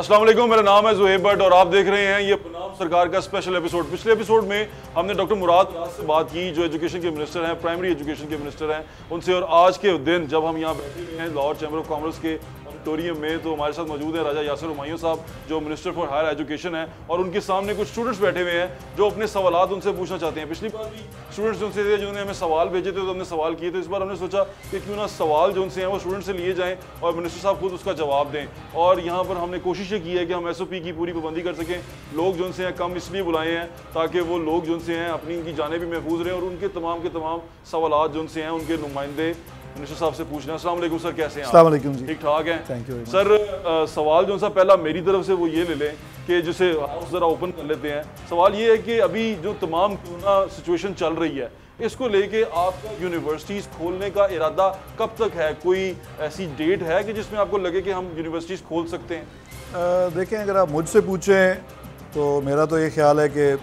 अस्सलाम वालेकुम, मेरा नाम है ज़ुहैब भट्ट और आप देख रहे हैं ये बनाम सरकार का स्पेशल एपिसोड। पिछले एपिसोड में हमने डॉक्टर मुराद राज से बात की जो एजुकेशन के मिनिस्टर हैं, प्राइमरी एजुकेशन के मिनिस्टर हैं उनसे। और आज के दिन जब हम यहाँ बैठे हुए हैं लाहौर चैम्बर ऑफ कॉमर्स के ऑडिटोरियम में, तो हमारे साथ मौजूद है राजा यासिर हुमायूं साहब जो मिनिस्टर फॉर हायर एजुकेशन है, और उनके सामने कुछ स्टूडेंट्स बैठे हुए हैं जो अपने सवालात उनसे पूछना चाहते हैं। पिछली बार भी स्टूडेंट्स उनसे थे जिन्होंने हमें सवाल भेजे थे तो हमने सवाल किए, तो इस बार हमने सोचा कि क्यों ना सवाल जो उनसे हैं वो स्टूडेंट से लिए जाएं और मिनिस्टर साहब खुद उसका जवाब दें। और यहाँ पर हमने कोशिश की है कि हम SOP की पूरी पाबंदी कर सकें। लोग जो उनसे हैं कम इसलिए बुलाए हैं ताकि वो लोग जो उनसे हैं अपनी उनकी जाने भी महफूज रहें और उनके तमाम के तमाम सवालात जो उनसे हैं उनके नुमाइंदे मिनिस्टर साहब से पूछना है। अस्सलाम वालेकुम सर, कैसे हैं आप? अस्सलाम वालेकुम जी, ठीक ठाक हैं? थैंक यू सर सवाल जो सा पहला मेरी तरफ से वो ये ले लें कि जिसे हाउस ज़रा ओपन कर लेते हैं। सवाल ये है कि अभी जो तमाम कोरोना सिचुएशन चल रही है इसको लेके आपका यूनिवर्सिटीज़ खोलने का इरादा कब तक है? कोई ऐसी डेट है कि जिसमें आपको लगे कि हम यूनिवर्सिटीज़ खोल सकते हैं? देखें, अगर आप मुझसे पूछें तो मेरा तो ये ख्याल है कि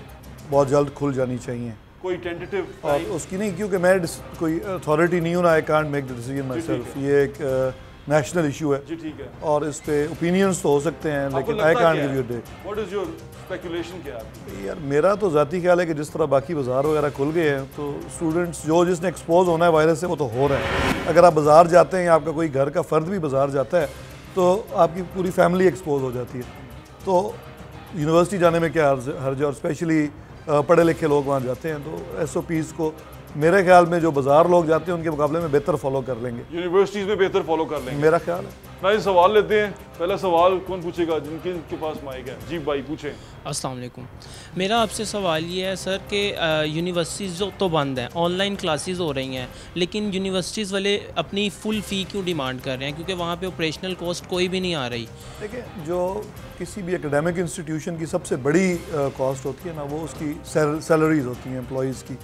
बहुत जल्द खुल जानी चाहिए। कोई टेंटेटिव और उसकी नहीं, क्योंकि मैं कोई अथॉरिटी नहीं हूँ ना, I can't make the decision my self. ये एक नेशनल इशू है जी, ठीक है, और इस पे ओपिनियंस तो हो सकते हैं लेकिन I can't give you date. What is your speculation? क्या है यार, मेरा तो ज़ाती ख्याल है कि जिस तरह बाकी बाज़ार वगैरह खुल गए हैं तो स्टूडेंट्स जिसने एक्सपोज होना है वायरस से वो तो हो रहा है। अगर आप बाज़ार जाते हैं या आपका कोई घर का फ़र्द भी बाज़ार जाता है तो आपकी पूरी फैमिली एक्सपोज हो जाती है। तो यूनिवर्सिटी जाने में क्या हर्ज है, और स्पेशली पढ़े लिखे लोग वहाँ जाते हैं तो SOPs को मेरे ख्याल में जो बाज़ार लोग जाते हैं उनके मुकाबले में बेहतर फॉलो कर लेंगे, यूनिवर्सिटीज़ में बेहतर फॉलो कर लेंगे, मेरा ख्याल है। ना सवाल लेते हैं। पहला सवाल कौन पूछेगा? जिनके पास माइक है। जी भाई पूछें। अस्सलाम वालेकुम, मेरा आपसे सवाल ये है सर कि यूनिवर्सिटीज़ जो तो बंद हैं, ऑनलाइन क्लासेस हो रही हैं, लेकिन यूनिवर्सिटीज़ वाले अपनी फुल फ़ी क्यों डिमांड कर रहे हैं? क्योंकि वहाँ पे ऑपरेशनल कॉस्ट कोई भी नहीं आ रही। देखिए, जो किसी भी एकेडमिक इंस्टीट्यूशन की सबसे बड़ी कॉस्ट होती है ना, वो उसकी सैलरीज होती हैं एम्प्लॉइज़ की।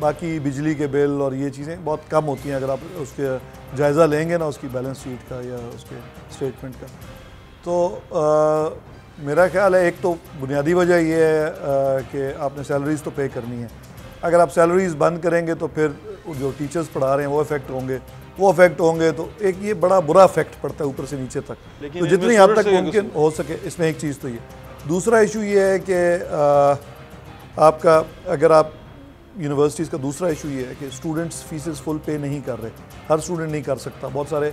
बाकी बिजली के बिल और ये चीज़ें बहुत कम होती हैं अगर आप उसके जायज़ा लेंगे ना उसकी बैलेंस शीट का या उसके स्टेटमेंट का। तो मेरा ख्याल है एक तो बुनियादी वजह ये है कि आपने सैलरीज़ तो पे करनी है। अगर आप सैलरीज़ बंद करेंगे तो फिर जो टीचर्स पढ़ा रहे हैं वो अफेक्ट होंगे तो एक ये बड़ा बुरा इफेक्ट पड़ता है ऊपर से नीचे तक। तो जितनी हद तक मुमकिन हो सके, इसमें एक चीज़ तो ये। दूसरा इशू ये है कि आपका अगर आप यूनिवर्सिटीज़ का दूसरा इशू ये है कि स्टूडेंट्स फीसेस फुल पे नहीं कर रहे। हर स्टूडेंट नहीं कर सकता, बहुत सारे,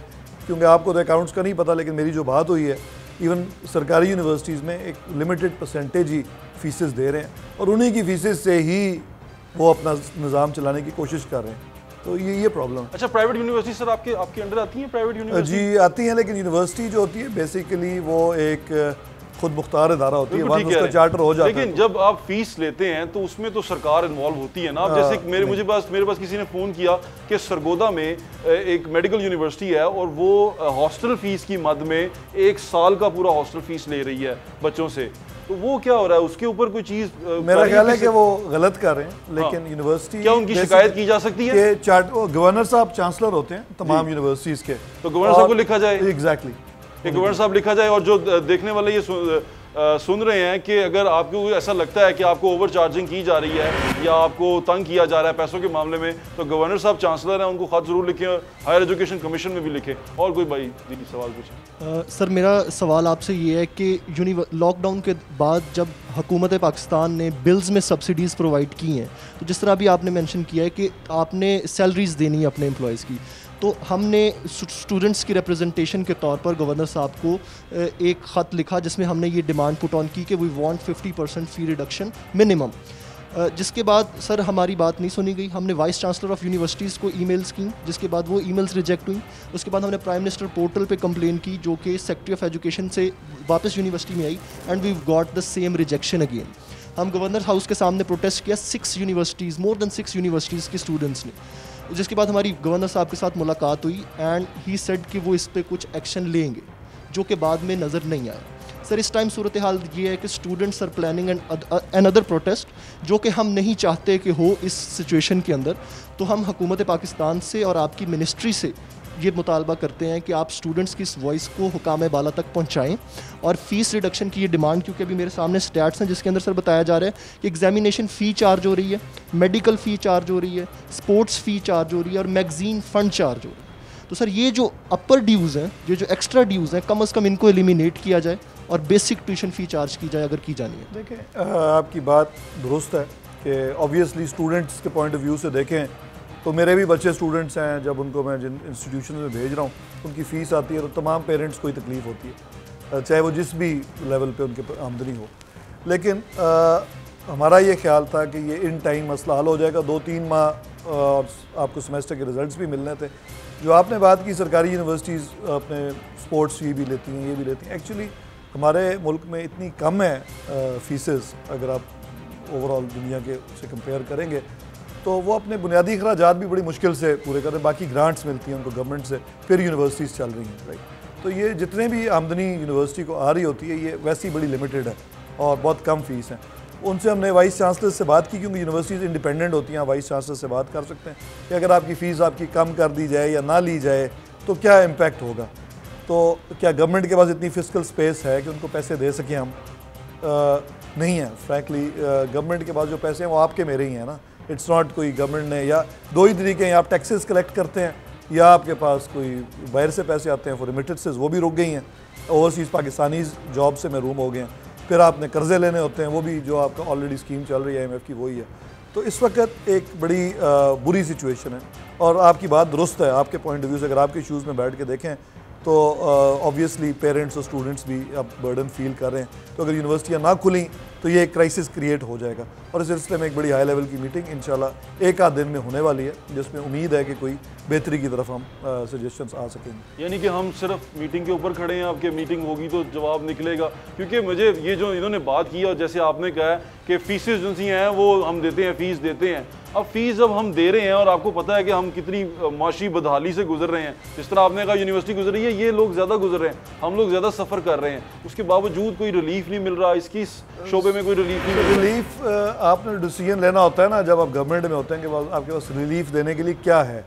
क्योंकि आपको तो अकाउंट्स का नहीं पता, लेकिन मेरी जो बात हुई है इवन सरकारी यूनिवर्सिटीज़ में एक लिमिटेड परसेंटेज ही फीसेस दे रहे हैं और उन्हीं की फीसेस से ही वो अपना निज़ाम चलाने की कोशिश कर रहे हैं। तो ये प्रॉब्लम है। अच्छा, प्राइवेट यूनिवर्सिटी सर आपके अंडर आती हैं? प्राइवेट यूनिवर्सिटी जी आती हैं, लेकिन यूनिवर्सिटी जो होती है बेसिकली वो एक खुद मुख्तार इदारा होती है, वहाँ उसका चार्टर हो जाता है। लेकिन जब आप फीस लेते हैं तो उसमें तो सरकार इन्वॉल्व होती है ना। आप जैसे मेरे पास किसी ने फ़ोन किया कि सरगोदा में एक मेडिकल यूनिवर्सिटी है और वो हॉस्टल फीस की मद में 1 साल का पूरा हॉस्टल फीस ले रही है बच्चों से। तो वो क्या हो रहा है? उसके ऊपर कोई चीज़ मेरा ख्याल है कि वो गलत कर रहे हैं, लेकिन यूनिवर्सिटी क्या उनकी शिकायत की जा सकती है? गवर्नर साहब चांसलर होते हैं तमाम यूनिवर्सिटीज़ के, तो गवर्नर साहब को लिखा जाए। एग्जैक्टली, गवर्नर साहब लिखा जाए। और जो देखने वाले ये सुन रहे हैं कि अगर आपको ऐसा लगता है कि आपको ओवर चार्जिंग की जा रही है या आपको तंग किया जा रहा है पैसों के मामले में, तो गवर्नर साहब चांसलर हैं, उनको खत ज़रूर लिखें और हायर एजुकेशन कमीशन में भी लिखें। और कोई भाई दीदी सवाल पूछें। सर, मेरा सवाल आपसे ये है कि लॉकडाउन के बाद जब हुकूमत पाकिस्तान ने बिल्स में सब्सिडीज़ प्रोवाइड की हैं, तो जिस तरह अभी आपने मेंशन किया है कि आपने सैलरीज़ देनी है अपने एम्प्लॉयज़ की, तो हमने स्टूडेंट्स की रिप्रेजेंटेशन के तौर पर गवर्नर साहब को एक ख़त लिखा जिसमें हमने ये डिमांड पुट ऑन की कि we want 50% fee reduction minimum. जिसके बाद सर हमारी बात नहीं सुनी गई। हमने वाइस चांसलर ऑफ यूनिवर्सिटीज़ को ईमेल्स की, जिसके बाद वो ईमेल्स रिजेक्ट हुई। उसके बाद हमने प्राइम मिनिस्टर पोर्टल पे कंप्लेन की जो कि सेक्रेटरी ऑफ एजुकेशन से वापस यूनिवर्सिटी में आई, and we got the same rejection again. हम गवर्नर हाउस के सामने प्रोटेस्ट किया, 6 यूनिवर्सिटीज़, मोर देन 6 यूनिवर्सिटीज़ के स्टूडेंट्स ने। जिसके बाद हमारी गवर्नर साहब के साथ मुलाकात हुई एंड ही सेड कि वो इस पर कुछ एक्शन लेंगे, जो कि बाद में नज़र नहीं आया। सर, इस टाइम सूरत हाल ये है कि students are planning another protest, जो कि हम नहीं चाहते कि हो इस सिचुएशन के अंदर। तो हम हुकूमत पाकिस्तान से और आपकी मिनिस्ट्री से ये मुतालबा करते हैं कि आप स्टूडेंट्स की इस वॉइस को हुकाम बाला तक पहुँचाएँ और फ़ीस रिडक्शन की ये डिमांड, क्योंकि अभी मेरे सामने स्टैट्स हैं जिसके अंदर सर बताया जा रहा है कि एग्जामिनेशन फ़ी चार्ज हो रही है, मेडिकल फ़ी चार्ज हो रही है, स्पोर्ट्स फ़ी चार्ज हो रही है और मैगज़ीन फ़ंड चार्ज हो रही है। तो सर ये जो अपर ड्यूज़ हैं, ये जो एक्स्ट्रा ड्यूज़ हैं, कम से कम इनको एलिमिनेट किया जाए और बेसिक ट्यूशन फ़ी चार्ज की जाए अगर की जानी है। देखें, आपकी बात दुरुस्त है कि ऑब्वियसली स्टूडेंट्स के पॉइंट ऑफ व्यू से देखें तो मेरे भी बच्चे स्टूडेंट्स हैं, जब उनको मैं जिन इंस्टीट्यूशन में भेज रहा हूँ उनकी फ़ीस आती है तो तमाम पेरेंट्स को ही तकलीफ़ होती है, चाहे वो जिस भी लेवल पे उनके आमदनी हो। लेकिन हमारा ये ख्याल था कि ये इन टाइम मसला हल हो जाएगा, 2-3 माह और आपको सेमेस्टर के रिजल्ट्स भी मिलने थे। जो आपने बात की सरकारी यूनिवर्सिटीज़ अपने स्पोर्ट्स फी भी लेती हैं, ये भी लेती हैं। एक्चुअली हमारे मुल्क में इतनी कम है फीसेस, अगर आप ओवरऑल दुनिया के से कंपेयर करेंगे तो वो अपने बुनियादी अखराजात भी बड़ी मुश्किल से पूरे कर रहे हैं। बाकी ग्रांट्स मिलती हैं उनको गवर्नमेंट से, फिर यूनिवर्सिटीज़ चल रही हैं, राइट। तो ये जितने भी आमदनी यूनिवर्सिटी को आ रही होती है ये वैसी बड़ी लिमिटेड है और बहुत कम फ़ीस है। उनसे हमने वाइस चांसलर से बात की, क्योंकि यूनिवर्सिटीज़ इंडिपेंडेंट होती हैं, वाइस चांसलर से बात कर सकते हैं कि अगर आपकी फ़ीस आपकी कम कर दी जाए या ना ली जाए तो क्या इम्पेक्ट होगा। तो क्या गवर्नमेंट के पास इतनी फिस्कल स्पेस है कि उनको पैसे दे सकें हम? नहीं है फ्रैंकली। गवर्नमेंट के पास जो पैसे हैं वो आपके मेरे ही हैं ना, इट्स नॉट कोई गवर्नमेंट ने, या दो ही तरीके हैं, आप टैक्सेस कलेक्ट करते हैं या आपके पास कोई बाहर से पैसे आते हैं फॉर रेमिटेंसेस, वो भी रुक गई हैं। ओवरसीज़ पाकिस्तानी जॉब से महरूम हो गए हैं। फिर आपने कर्जे लेने होते हैं, वो भी जो आपका ऑलरेडी स्कीम चल रही है IMF की वही है। तो इस वक्त एक बड़ी बुरी सिचुएशन है और आपकी बात दुरुस्त है। आपके पॉइंट ऑफ व्यू से अगर आपके शूज़ में बैठ के देखें तो ऑब्वियसली पेरेंट्स और स्टूडेंट्स भी अब बर्डन फील कर रहे हैं। तो अगर यूनिवर्सिटियाँ ना खुली तो ये एक क्राइसिस क्रिएट हो जाएगा और इस सिलसिले में एक बड़ी हाई लेवल की मीटिंग इंशाल्लाह एक आध दिन में होने वाली है, जिसमें उम्मीद है कि कोई बेहतरी की तरफ हम सजेशंस आ सकेंगे। यानी कि हम सिर्फ मीटिंग के ऊपर खड़े हैं, आपके मीटिंग होगी तो जवाब निकलेगा। क्योंकि मुझे ये जो इन्होंने बात की और जैसे आपने कहा है कि फीसेस जो सी हैं वो हम देते हैं, फ़ीस देते हैं। अब फ़ीस जब हम दे रहे हैं और आपको पता है कि हम कितनी माशी बदहाली से गुजर रहे हैं, जिस तरह आपने कहा यूनिवर्सिटी गुजर रही है, ये लोग ज़्यादा गुजर रहे हैं, हम लोग ज़्यादा सफ़र कर रहे हैं, उसके बावजूद कोई रिलीफ नहीं मिल रहा, इसकी शोबे में कोई रिलीफ नहीं मिल रहा। रिलीफ आपने डिसीजन लेना होता है ना जब आप गवर्नमेंट में होते हैं कि आपके पास रिलीफ देने के लिए क्या है।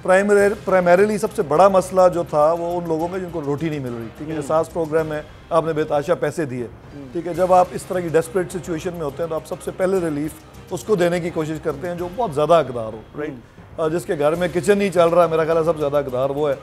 प्राइमरीली सबसे बड़ा मसला जो था वो उन लोगों का जिनको रोटी नहीं मिल रही, ठीक है। एहसास प्रोग्राम में आपने बेताशा पैसे दिए, ठीक है। जब आप इस तरह की डेस्परेट सिचुएशन में होते हैं तो आप सबसे पहले रिलीफ उसको देने की कोशिश करते हैं जो बहुत ज़्यादा हकदार हो, राइट। जिसके घर में किचन नहीं चल रहा, मेरा ख्याल है सबसे ज़्यादा हकदार वो है।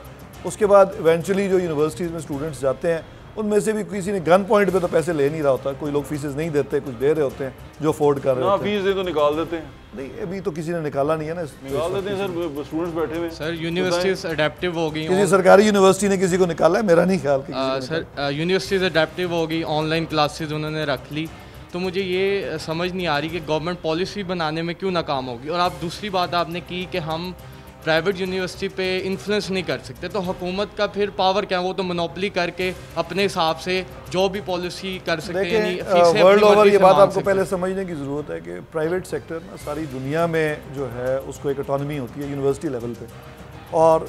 उसके बाद इवेंचुअली जो यूनिवर्सिटीज़ में स्टूडेंट्स जाते हैं उनमें से भी किसी ने गन पॉइंट पे तो पैसे ले नहीं रहा होता, कोई लोग फीसेस नहीं देते, कुछ दे रहे होते हैं जो अफोर्ड कर रहे होते हैं। फीस दे तो निकाल देते हैं, नहीं अभी तो किसी ने निकाला नहीं है ना, निकाल देते हैं सर, स्टूडेंट्स बैठे हुए। सर यूनिवर्सिटीज़ अडेप्टिव हो गई, किसी सरकारी यूनिवर्सिटी ने किसी को निकाला है, मेरा नहीं ख्याल कि सर यूनिवर्सिटीज़ अडेप्टिव हो गई, ऑनलाइन क्लासेस उन्होंने रख ली। तो मुझे ये समझ नहीं आ रही कि गवर्नमेंट पॉलिसी बनाने में क्यों नाकाम होगी। और आप दूसरी बात आपने की कि हम प्राइवेट यूनिवर्सिटी पे इन्फ्लुएंस नहीं कर सकते, तो हुकूमत का फिर पावर क्या है? वो तो मोनोपली करके अपने हिसाब से जो भी पॉलिसी कर सकते हैं। वर्ल्ड ओवर ये बात आपको पहले समझने की ज़रूरत है कि प्राइवेट सेक्टर ना सारी दुनिया में जो है उसको एक ऑटोनॉमी होती है यूनिवर्सिटी लेवल पे, और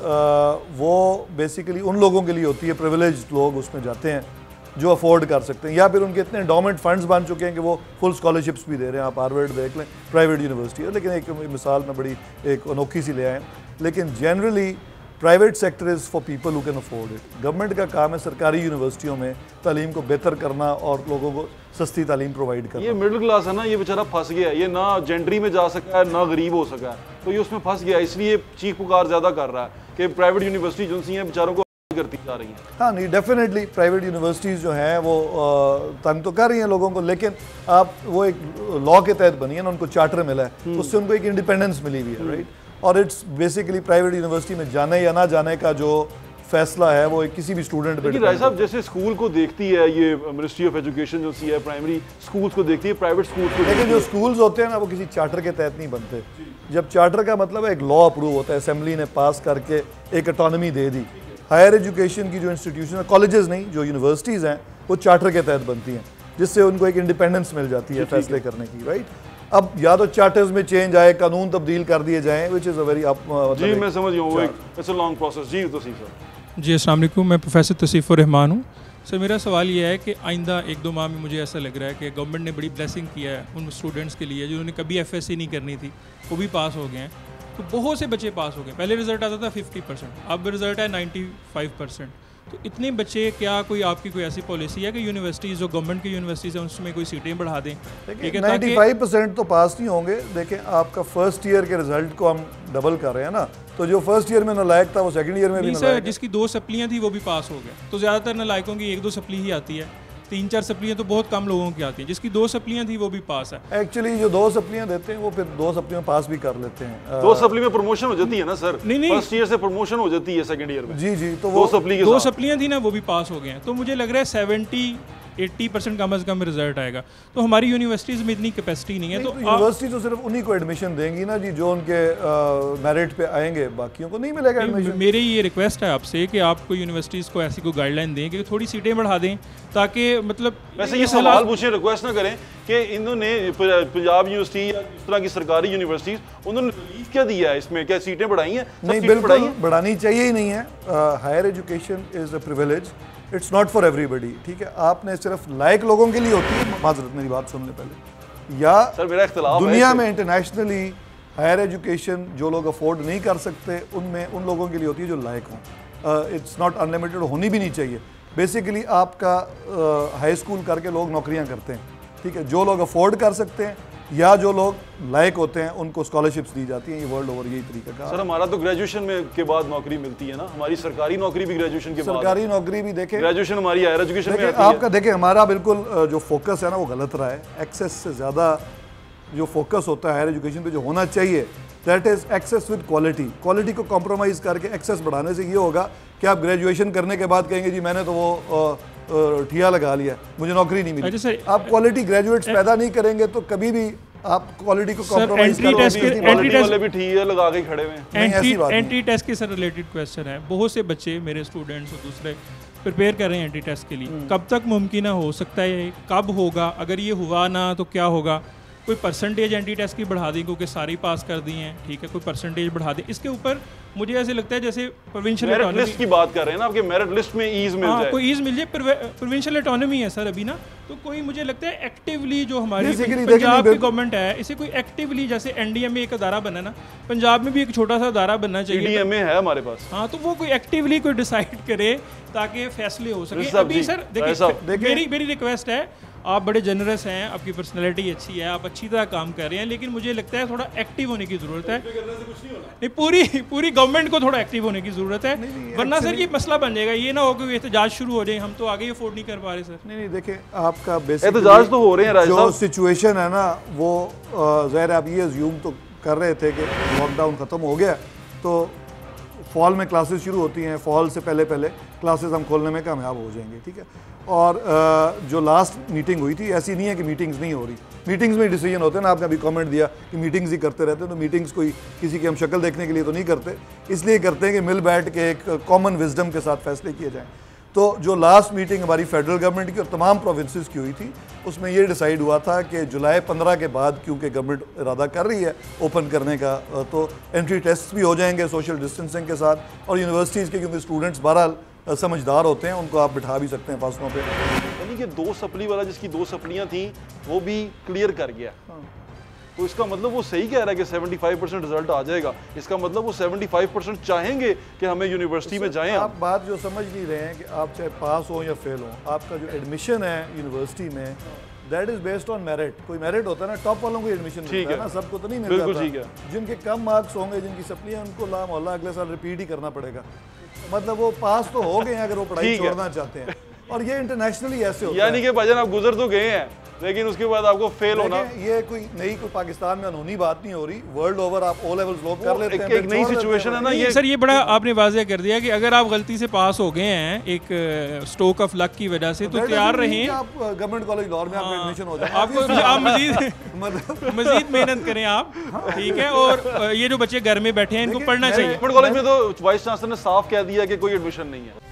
वो बेसिकली उन लोगों के लिए होती है, प्रिविलेज्ड लोग उसमें जाते हैं जो अफोर्ड कर सकते हैं, या फिर उनके इतने एंडोमेंट फंड्स बन चुके हैं कि वो फुल स्कॉलरशिप्स भी दे रहे हैं। आप हार्वर्ड देख लें, प्राइवेट यूनिवर्सिटी है, लेकिन एक मिसाल में बड़ी एक अनोखी सी ले आए। लेकिन generally private sector is for people who can afford it. Government का काम है सरकारी यूनिवर्सिटियों में तालीम को बेहतर करना और लोगों को सस्ती तालीम प्रोवाइड करना। ये मिडिल क्लास है ना, ये बेचारा फंस गया है, ये ना जेंट्री में जा सका है ना गरीब हो सका है, तो ये उसमें फंस गया, इसलिए चीख पुकार ज़्यादा कर रहा है कि प्राइवेट यूनिवर्सिटी जो सी हैं बेचारों को करती जा रही हैं। हाँ नहीं, डेफिनेटली प्राइवेट यूनिवर्सिटीज़ जो हैं वो तंग तो कर रही हैं लोगों को, लेकिन आप वो एक लॉ के तहत बनी है ना, उनको चार्टर मिला है, उससे उनको एक इंडिपेंडेंस मिली हुई है, राइट। और इट्स बेसिकली प्राइवेट यूनिवर्सिटी में जाने या ना जाने का जो फैसला है वो किसी भी स्टूडेंट पे। राय साहब, जैसे स्कूल को देखती है ये मिनिस्ट्री ऑफ एजुकेशन जो सी है, प्राइमरी स्कूल्स को देखती है, प्राइवेट स्कूल्स को, लेकिन जो स्कूल्स होते हैं ना वो किसी चार्टर के तहत नहीं बनते। जब चार्टर का मतलब है एक लॉ अप्रूव होता है, असेंबली ने पास करके एक ऑटोनॉमी दे दी। हायर एजुकेशन की जो इंस्टीट्यूशन है, कॉलेजेस नहीं, जो यूनिवर्सिटीज़ हैं वो चार्टर के तहत बनती हैं, जिससे उनको एक इंडिपेंडेंस मिल जाती है फैसले करने की, राइट। अब या तो चार्टर्स में चेंज आए, कानून तब्दील कर दिए जाएं, विच इज़ अ वेरी जी मैं समझ गया हूँ, इट्स अ लॉन्ग प्रोसेस। जी तौसीफ सर। जी अस्सलाम वालेकुम, मैं प्रोफेसर तौसीफुर रहमान हूँ। सर मेरा सवाल ये है कि आइंदा 1-2 माह में मुझे ऐसा लग रहा है कि गवर्नमेंट ने बड़ी ब्लेसिंग किया है उन स्टूडेंट्स के लिए जिन्होंने कभी FSC नहीं करनी थी, वो भी पास हो गए हैं। तो बहुत से बच्चे पास हो गए। पहले रिजल्ट आता था 50%, अब रिजल्ट है 95%। तो इतने बच्चे, क्या कोई आपकी कोई ऐसी पॉलिसी है कि यूनिवर्सिटीज़ जो गवर्नमेंट की यूनिवर्सिटीज़ हैं उसमें कोई सीटें बढ़ा दें? देखिए 95% तो पास नहीं होंगे। देखें आपका फर्स्ट ईयर के रिजल्ट को हम डबल कर रहे हैं ना, तो जो फर्स्ट ईयर में नालायक था वो सेकंड ईयर में भी नहीं नालायक सर, है। जिसकी 2 सप्लियाँ थी वो भी पास हो गया। तो ज़्यादातर नालायकों की 1-2 सप्ली ही आती है, 3-4 सप्लियाँ तो बहुत कम लोगों की आती हैं। जिसकी 2 सप्लियाँ थी वो भी पास है। एक्चुअली जो 2 सप्लियाँ देते हैं वो फिर 2 सप्लियों में पास भी कर लेते हैं। 2 सप्ली में प्रमोशन हो जाती है ना सर? नहीं। फर्स्ट ईयर से प्रमोशन हो जाती है सेकंड ईयर में। जी तो 2 सप्ली के 2 साथ। सप्लियाँ थी ना, वो भी पास हो गए हैं। तो मुझे लग रहा है 70-80% कम से कम रिजल्ट आएगा। तो हमारी यूनिवर्सिटीज़ में इतनी कैपेसिटी नहीं है। तो यूनिवर्सिटी तो सिर्फ उन्हीं को एडमिशन देंगी ना जी जो उनके मेरिट पे आएंगे, बाकियों को नहीं मिलेगा एडमिशन। मेरी ये रिक्वेस्ट है आपसे कि आपको यूनिवर्सिटीज़ को ऐसी कोई गाइडलाइन दें कि थोड़ी सीटें बढ़ा दें, ताकि मतलब वैसे ये सवाल पूछे, रिक्वेस्ट ना करें कि इन्होंने पंजाब यूनिवर्सिटी या इस तरह की सरकारी यूनिवर्सिटीज उन्होंने रिलीफ क्या दिया है इसमें? क्या सीटें बढ़ाई हैं? नहीं, बिल्कुल बढ़ानी चाहिए ही नहीं है। Higher education is a privilege, it's not for everybody. ठीक है, आपने सिर्फ लायक लोगों के लिए होती है। माजरत, मेरी बात सुन ले पहले। या सर मेरा इख्तिलाफ दुनिया में इंटरनेशनली हायर एजुकेशन जो लोग अफोर्ड नहीं कर सकते उनमें उन लोगों के लिए होती है जो लायक हों। इट्स नॉट अनलिमिटेड, होनी भी नहीं चाहिए। बेसिकली आपका हाई स्कूल करके लोग नौकरियां करते हैं, ठीक है। जो लोग अफोर्ड कर सकते हैं या जो लोग लायक होते हैं उनको स्कॉलरशिप्स दी जाती हैं। ये वर्ल्ड ओवर यही तरीका का। सर हमारा तो ग्रेजुएशन में के बाद नौकरी मिलती है ना, हमारी सरकारी नौकरी भी ग्रेजुएशन के बाद। सरकारी नौकरी भी देखें, ग्रेजुएशन हमारी हायर एजुकेशन में आती आपका देखें हमारा बिल्कुल जो फोकस है ना वो गलत रहा है। एक्सेस से ज़्यादा जो फोकस होता है हायर एजुकेशन पे जो होना चाहिए, that is access with quality. Quality को कॉम्प्रोमाइज़ करके एक्सेस बढ़ाने से ये होगा कि आप ग्रेजुएशन करने के बाद कहेंगे जी मैंने तो वो ठिया लगा लिया, मुझे नौकरी नहीं मिली। आप क्वालिटी ग्रेजुएट्स पैदा नहीं करेंगे तो कभी भी आप क्वालिटी को कॉम्प्रोमाइज वाले भी ठिया लगा के खड़े हुए हैं। एंट्री टेस्ट के सर रिलेटेड क्वेश्चन है। बहुत से बच्चे मेरे स्टूडेंट्स और दूसरे प्रिपेयर कर रहे हैं एंट्री टेस्ट के लिए। कब तक मुमकिन हो सकता है, कब होगा? अगर ये हुआ ना तो क्या होगा? कोई परसेंटेज एंट्री टेस्ट की बढ़ा दी क्योंकि सारी पास कर दी हैं, ठीक है, कोई परसेंटेज बढ़ा दे। इसके ऊपर मुझे ऐसे लगता है जैसे प्रोविंशियल मेरिट लिस्ट की बात कर रहे हैं ना, आपके मेरिट लिस्ट में ईज मिल जाए, कोई ईज मिल जाए। प्रोविंशियल ऑटोनॉमी है सर अभी ना, तो कोई मुझे लगता है एक्टिवली जो हमारी पंजाब की गवर्नमेंट है इसे कोई एक्टिवली, जैसे एनडीएमए एक अदारा बना ना, पंजाब में भी एक छोटा सा अदारा बनना चाहिए। एनडीएमए है हमारे पास, हाँ, तो वो कोई एक्टिवली कोई डिसाइड करे ताकि फैसले हो सके। अभी सर देखिए मेरी रिक्वेस्ट है, आप बड़े जनरस हैं, आपकी पर्सनैलिटी अच्छी है, आप अच्छी तरह काम कर रहे हैं, लेकिन मुझे लगता है थोड़ा एक्टिव होने की ज़रूरत है। नहीं, पूरी गवर्नमेंट को थोड़ा एक्टिव होने की ज़रूरत है, वरना सर ये मसला बन जाएगा। ये ना हो कि एहतजाज शुरू हो जाए, हम तो आगे अफोर्ड नहीं कर पा रहे सर। नहीं देखिए, आपका बेसिक एहतजाज तो हो रहे हैं, जो सिचुएशन है ना वो ज़ाहिर आप ये अज्यूम तो कर रहे थे कि लॉकडाउन ख़त्म हो गया तो फॉल में क्लासेस शुरू होती हैं, फॉल से पहले क्लासेस हम खोलने में कामयाब हो जाएंगे, ठीक है। और जो लास्ट मीटिंग हुई थी, ऐसी नहीं है कि मीटिंग्स नहीं हो रही, मीटिंग्स में डिसीजन होते हैं ना। आपने अभी कमेंट दिया कि मीटिंग्स ही करते रहते हैं, तो मीटिंग्स कोई किसी की हम शक्ल देखने के लिए तो नहीं करते, इसलिए करते हैं कि मिल बैठ के एक कॉमन विजडम के साथ फैसले किए जाएँ। तो जो लास्ट मीटिंग हमारी फेडरल गवर्नमेंट की और तमाम प्रोविंसेस की हुई थी, उसमें ये डिसाइड हुआ था कि जुलाई 15 के बाद, क्योंकि गवर्नमेंट इरादा कर रही है ओपन करने का, तो एंट्री टेस्ट भी हो जाएंगे सोशल डिस्टेंसिंग के साथ। और यूनिवर्सिटीज़ के क्योंकि स्टूडेंट्स बहरहाल समझदार होते हैं, उनको आप बिठा भी सकते हैं फासलों पे। यानी कि 2 सप्ली वाला जिसकी 2 सप्लियाँ थी वो भी क्लियर कर गया, तो इसका मतलब वो सही कह रहा है कि 75% रिजल्ट आ जाएगा। इसका मतलब वो 75% चाहेंगे कि हमें यूनिवर्सिटी में जाएं। आप बात जो समझ नहीं रहे हैं कि आप चाहे पास हो या फेल हो, आपका जो एडमिशन है यूनिवर्सिटी में that is based on merit. कोई मेरिट होता है ना, टॉप वालों को एडमिशन मिलता है ना, सबको तो नहीं मिलता। बिल्कुल ठीक है। जिनके कम मार्क्स होंगे, जिनकी सप्लियां, उनको ला मोहल्ला अगले साल रिपीट ही करना पड़ेगा। मतलब वो पास तो हो गए हैं अगर वो पढ़ाई छोड़ना चाहते हैं, और ये इंटरनेशनली ऐसे होता है। यानी कि भाईजान आप गुजर तो गए हैं, लेकिन उसके बाद आपको फेल होना, ये कोई पाकिस्तान में अनहोनी बात नहीं हो रही। वर्ल्ड ओवर आप ओ लेवल्स लोग कर लेते हैं। एक नई सिचुएशन है ना ये सर। ये बड़ा आपने वाज़ेह कर दिया कि अगर आप गलती से पास हो गए हैं एक स्ट्रोक ऑफ लक की वजह से, तो तैयार रहें, आप गवर्नमेंट कॉलेज लाहौर में आपका एडमिशन हो जाए, आप मजीद मेहनत करें आप, ठीक है। और ये जो बच्चे घर में बैठे हैं इनको पढ़ना चाहिए। गवर्नमेंट कॉलेज में तो वाइस चांसलर ने साफ कह दिया कि कोई एडमिशन नहीं है।